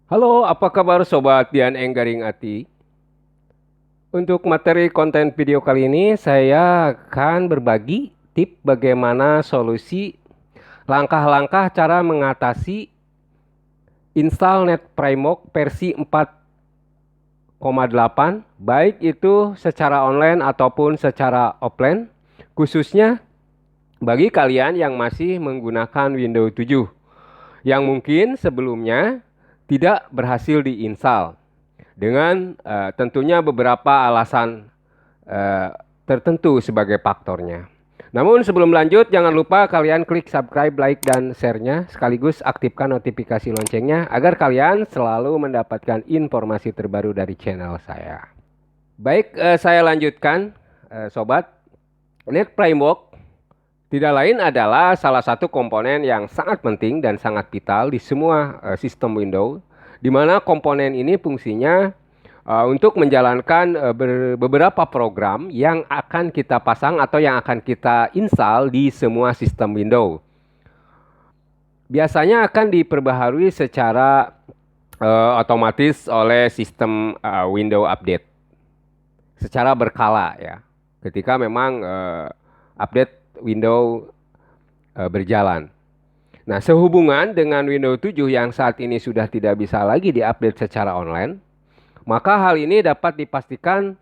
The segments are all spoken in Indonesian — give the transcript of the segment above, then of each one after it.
Halo, apa kabar Sobat Dian Enggaring Ati? Untuk materi konten video kali ini, saya akan berbagi tip bagaimana solusi langkah-langkah cara mengatasi install NetPrimoc versi 4,8, baik itu secara online ataupun secara offline, khususnya bagi kalian yang masih menggunakan Windows 7, yang mungkin sebelumnya tidak berhasil diinstal. Dengan tentunya beberapa alasan eh, tertentu sebagai faktornya. Namun sebelum lanjut, jangan lupa kalian klik subscribe, like, dan share-nya, sekaligus aktifkan notifikasi loncengnya agar kalian selalu mendapatkan informasi terbaru dari channel saya. Baik, saya lanjutkan, Sobat. NetPrimoc tidak lain adalah salah satu komponen yang sangat penting dan sangat vital di semua sistem Windows, di mana komponen ini fungsinya untuk menjalankan beberapa program yang akan kita pasang atau yang akan kita install di semua sistem Windows. Biasanya akan diperbaharui secara otomatis oleh sistem Windows Update secara berkala ya. Ketika memang update Windows berjalan. Nah, sehubungan dengan Windows 7 yang saat ini sudah tidak bisa lagi diupdate secara online, maka hal ini dapat dipastikan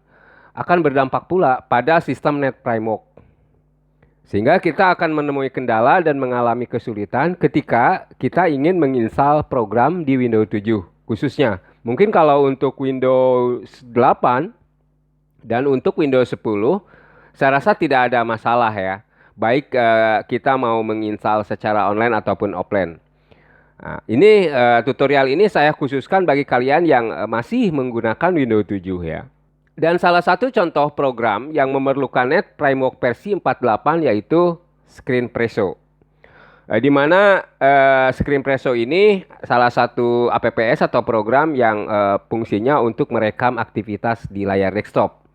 akan berdampak pula pada sistem NetPrimoc. Sehingga kita akan menemui kendala dan mengalami kesulitan ketika kita ingin menginstal program di Windows 7 khususnya. Mungkin kalau untuk Windows 8 dan untuk Windows 10, saya rasa tidak ada masalah ya. Baik kita mau menginstal secara online ataupun offline. Nah, ini tutorial ini saya khususkan bagi kalian yang masih menggunakan Windows 7 ya. Dan salah satu contoh program yang memerlukan NetPrimoc versi 48 yaitu ScreenPresso. Di mana ScreenPresso ini salah satu APPS atau program yang fungsinya untuk merekam aktivitas di layar desktop.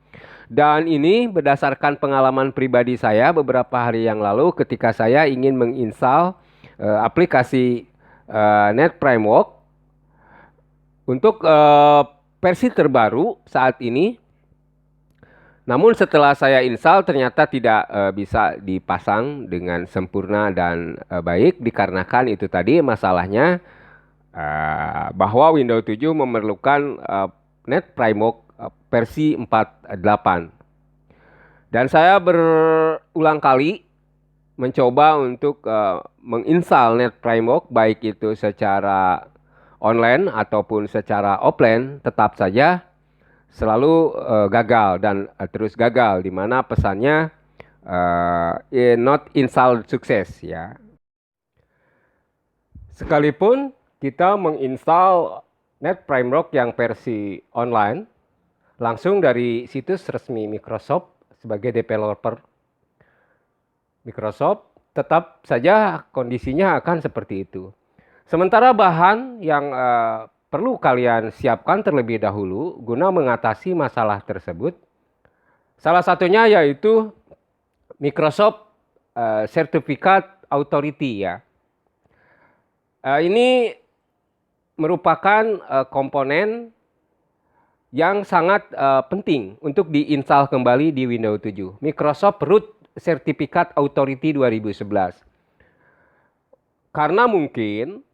Dan ini berdasarkan pengalaman pribadi saya beberapa hari yang lalu ketika saya ingin menginstal aplikasi NetPrimoc untuk versi terbaru saat ini. Namun setelah saya install ternyata tidak bisa dipasang dengan sempurna dan baik dikarenakan itu tadi masalahnya bahwa Windows 7 memerlukan NetPrimoc versi 48. Dan saya berulang kali mencoba untuk menginstal NetPrimoc baik itu secara online ataupun secara offline, tetap saja selalu gagal dan terus gagal, di mana pesannya not installed sukses ya. Sekalipun kita menginstal NetPrimoc yang versi online langsung dari situs resmi Microsoft sebagai developer Microsoft, tetap saja kondisinya akan seperti itu. Sementara bahan yang perlu kalian siapkan terlebih dahulu guna mengatasi masalah tersebut, salah satunya yaitu Microsoft Certificate Authority ya. Ini merupakan komponen yang sangat penting untuk diinstal kembali di Windows 7. Microsoft Root Certificate Authority 2011. Karena mungkin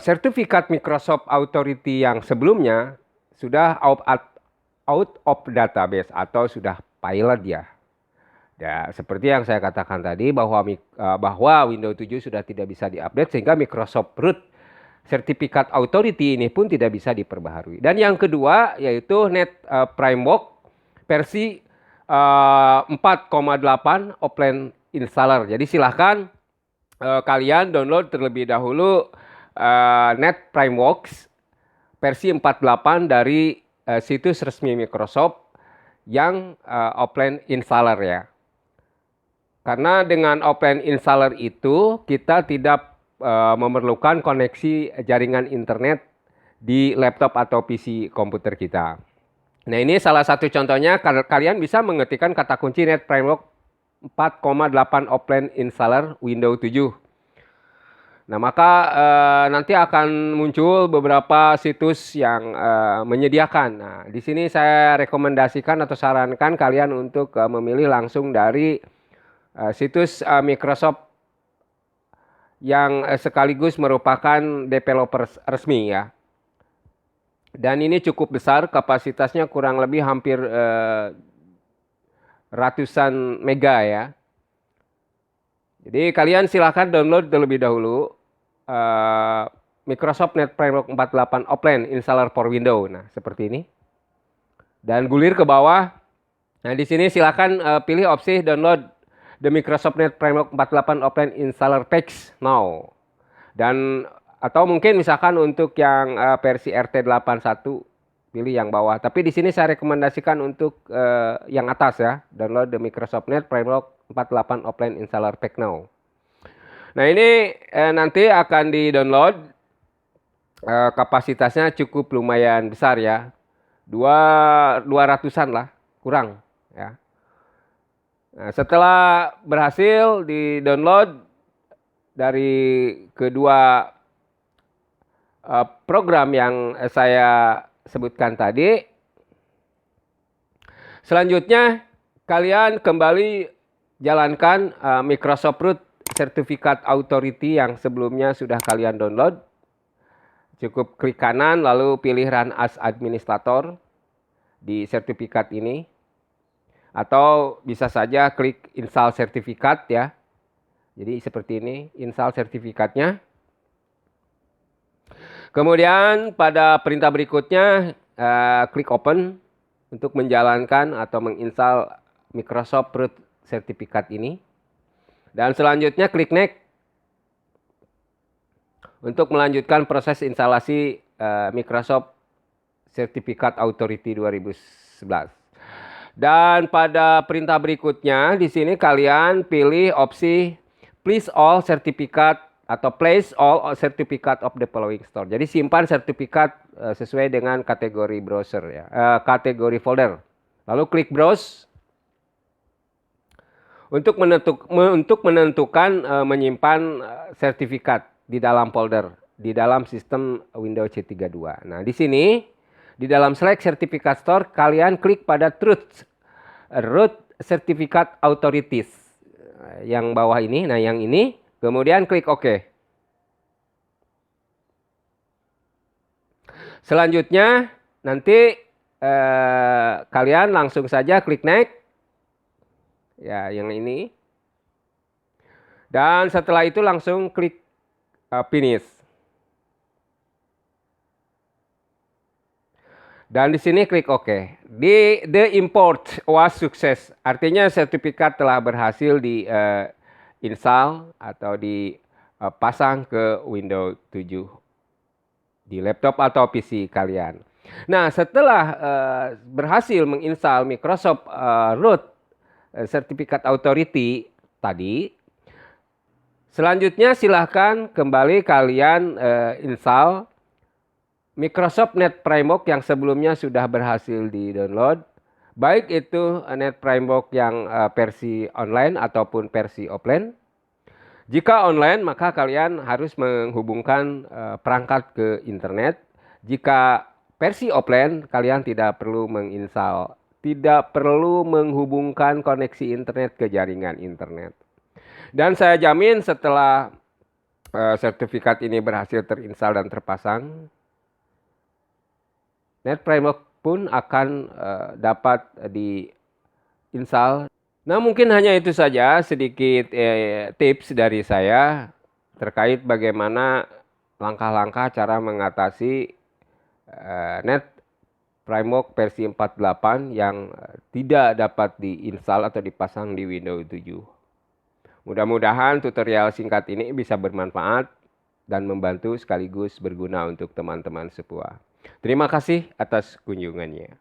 sertifikat Microsoft Authority yang sebelumnya sudah out of database atau sudah pilot ya. Ya, seperti yang saya katakan tadi bahwa Windows 7 sudah tidak bisa diupdate sehingga Microsoft Root Certificate Authority ini pun tidak bisa diperbaharui. Dan yang kedua yaitu NetPrimoc versi 4,8 offline installer. Jadi silahkan kalian download terlebih dahulu NetPrimoc versi 48 dari situs resmi Microsoft yang offline installer ya. Karena dengan offline installer itu kita tidak memerlukan koneksi jaringan internet di laptop atau PC komputer kita. Nah, ini salah satu contohnya. Kalian bisa mengetikkan kata kunci NetPrimoc 4,8 offline installer Windows 7. Nah, maka nanti akan muncul beberapa situs yang menyediakan. Nah, di sini saya rekomendasikan atau sarankan kalian untuk memilih langsung dari situs Microsoft yang sekaligus merupakan developer resmi ya. Dan ini cukup besar, kapasitasnya kurang lebih hampir ratusan mega ya. Jadi kalian silahkan download terlebih dahulu Microsoft Net Framework 48 Offline Installer for Windows. Nah, seperti ini. Dan gulir ke bawah. Nah, di sini silahkan pilih opsi download the Microsoft Net Framework 48 Offline Installer Packs now. Dan atau mungkin misalkan untuk yang versi RT81 pilih yang bawah. Tapi di sini saya rekomendasikan untuk yang atas ya, download the Microsoft Net Framework 48 Offline Installer Pack now. Nah, ini nanti akan di-download, kapasitasnya cukup lumayan besar ya. 200-an lah, kurang ya. Nah, setelah berhasil di-download dari kedua program yang saya sebutkan tadi, selanjutnya kalian kembali jalankan Microsoft Root Certificate Authority yang sebelumnya sudah kalian download. Cukup klik kanan lalu pilih Run as Administrator di sertifikat ini. Atau bisa saja klik Install Sertifikat ya. Jadi seperti ini, install sertifikatnya. Kemudian pada perintah berikutnya klik Open untuk menjalankan atau menginstal Microsoft Root Sertifikat ini. Dan selanjutnya klik Next untuk melanjutkan proses instalasi Microsoft Certificate Authority 2011. Dan pada perintah berikutnya di sini kalian pilih opsi Please all certificate atau place all certificate of the following store. Jadi simpan sertifikat sesuai dengan kategori browser ya, kategori folder. Lalu klik Browse untuk menentukan menyimpan sertifikat di dalam folder di dalam sistem Windows C32. Nah, di sini di dalam Select Certificate Store kalian klik pada Root Certificate Authorities yang bawah ini. Nah, yang ini kemudian klik OK. Selanjutnya nanti kalian langsung saja klik Next. Ya, yang ini. Dan setelah itu langsung klik Finish. Dan di sini klik OK. The import was success. Artinya sertifikat telah berhasil di install atau dipasang ke Windows 7 di laptop atau PC kalian. Nah, setelah berhasil menginstal Microsoft Root Certificate Authority tadi, selanjutnya silahkan kembali kalian install Microsoft Net Framework yang sebelumnya sudah berhasil di-download, baik itu Net Framework yang versi online ataupun versi offline. Jika online, maka kalian harus menghubungkan perangkat ke internet. Jika versi offline, kalian tidak perlu menginstal, tidak perlu menghubungkan koneksi internet ke jaringan internet. Dan saya jamin setelah sertifikat ini berhasil terinstall dan terpasang, Net Framework pun akan dapat diinstal. Nah, mungkin hanya itu saja sedikit tips dari saya terkait bagaimana langkah-langkah cara mengatasi Net Framework versi 48 yang tidak dapat diinstal atau dipasang di Windows 7. Mudah-mudahan tutorial singkat ini bisa bermanfaat dan membantu sekaligus berguna untuk teman-teman semua. Terima kasih atas kunjungannya.